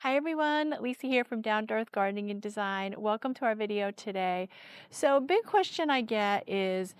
Hi everyone, Lisa here from Down to Earth Gardening and Design. Welcome to our video today. So big question I get is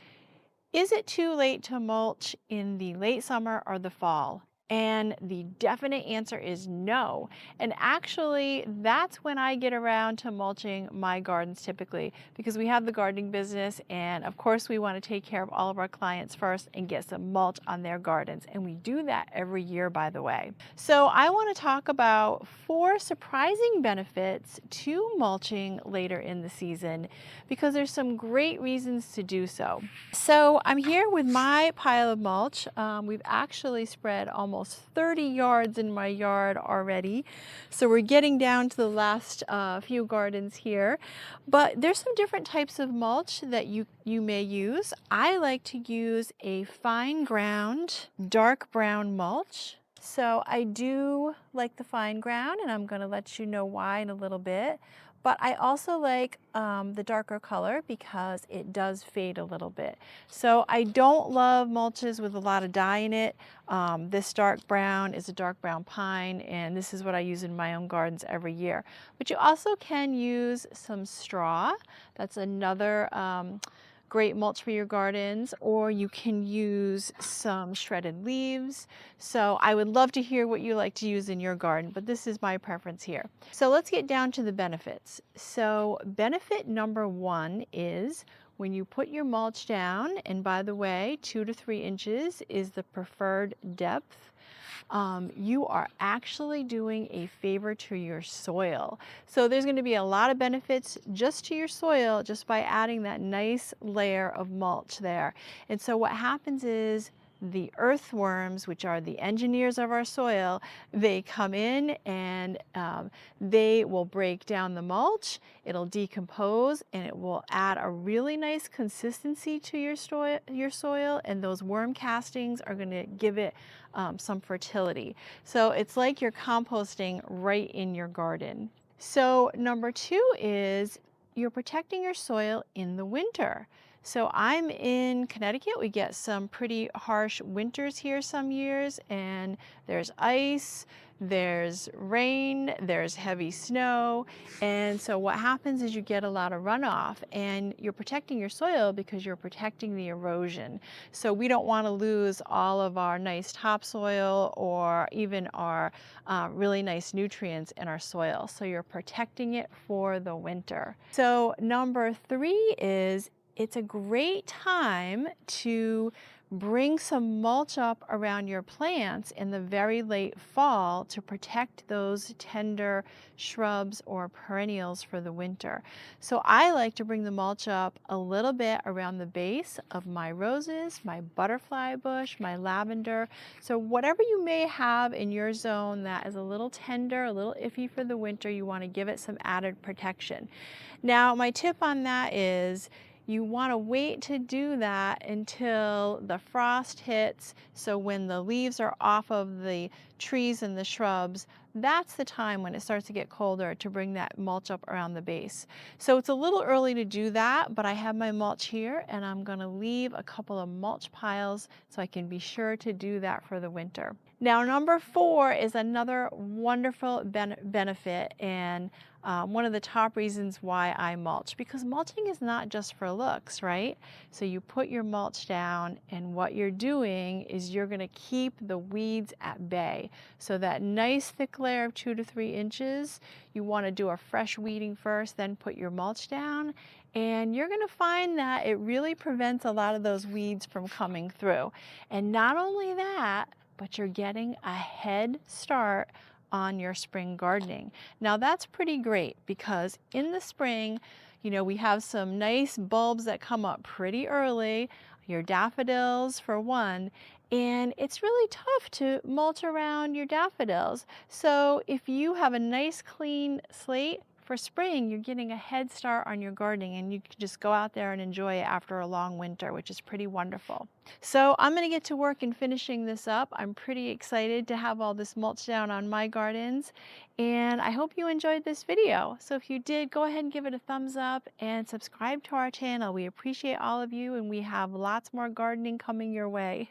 it too late to mulch in the late summer or the fall? And the definite answer is no. And actually, that's when I get around to mulching my gardens typically, because we have the gardening business and of course we want to take care of all of our clients first and get some mulch on their gardens. And we do that every year, by the way. So I want to talk about 4 surprising benefits to mulching later in the season, because there's some great reasons to do so. So I'm here with my pile of mulch. We've actually spread almost 30 yards in my yard already. So we're getting down to the last few gardens here. But there's some different types of mulch that you may use. I like to use a fine ground, dark brown mulch. So I do like the fine ground, and I'm going to let you know why in a little bit. But I also like the darker color because it does fade a little bit. So I don't love mulches with a lot of dye in it. This dark brown is a dark brown pine, and this is what I use in my own gardens every year. But you also can use some straw. That's another great mulch for your gardens, or you can use some shredded leaves. So I would love to hear what you like to use in your garden, but this is my preference here. So let's get down to the benefits. So benefit number 1 is when you put your mulch down, and by the way, 2 to 3 inches is the preferred depth. You are actually doing a favor to your soil. So there's going to be a lot of benefits just to your soil just by adding that nice layer of mulch there. And so what happens is the earthworms, which are the engineers of our soil, they come in and they will break down the mulch, it'll decompose, and it will add a really nice consistency to your soil, and those worm castings are going to give it some fertility. So it's like you're composting right in your garden. So number 2 is you're protecting your soil in the winter. So I'm in Connecticut. We get some pretty harsh winters here some years, and there's ice, there's rain, there's heavy snow. And so what happens is you get a lot of runoff, and you're protecting your soil because you're protecting the erosion. So we don't want to lose all of our nice topsoil or even our really nice nutrients in our soil. So you're protecting it for the winter. So number 3 is it's a great time to bring some mulch up around your plants in the very late fall to protect those tender shrubs or perennials for the winter. So I like to bring the mulch up a little bit around the base of my roses, my butterfly bush, my lavender. So whatever you may have in your zone that is a little tender, a little iffy for the winter, you want to give it some added protection. Now, my tip on that is you want to wait to do that until the frost hits. So when the leaves are off of the trees and the shrubs, that's the time when it starts to get colder to bring that mulch up around the base. So it's a little early to do that, but I have my mulch here, and I'm going to leave a couple of mulch piles so I can be sure to do that for the winter. Now, number 4 is another wonderful benefit, and one of the top reasons why I mulch, because mulching is not just for looks, right? So you put your mulch down, and what you're doing is you're going to keep the weeds at bay. So that nice thick layer of 2 to 3 inches, you want to do a fresh weeding first, then put your mulch down, and you're going to find that it really prevents a lot of those weeds from coming through. And not only that, but you're getting a head start on your spring gardening. Now that's pretty great, because in the spring, we have some nice bulbs that come up pretty early, your daffodils for one, and it's really tough to mulch around your daffodils. So if you have a nice clean slate for spring, you're getting a head start on your gardening, and you can just go out there and enjoy it after a long winter, which is pretty wonderful. So I'm going to get to work in finishing this up. I'm pretty excited to have all this mulch down on my gardens, and I hope you enjoyed this video. So if you did, go ahead and give it a thumbs up and subscribe to our channel. We appreciate all of you, and we have lots more gardening coming your way.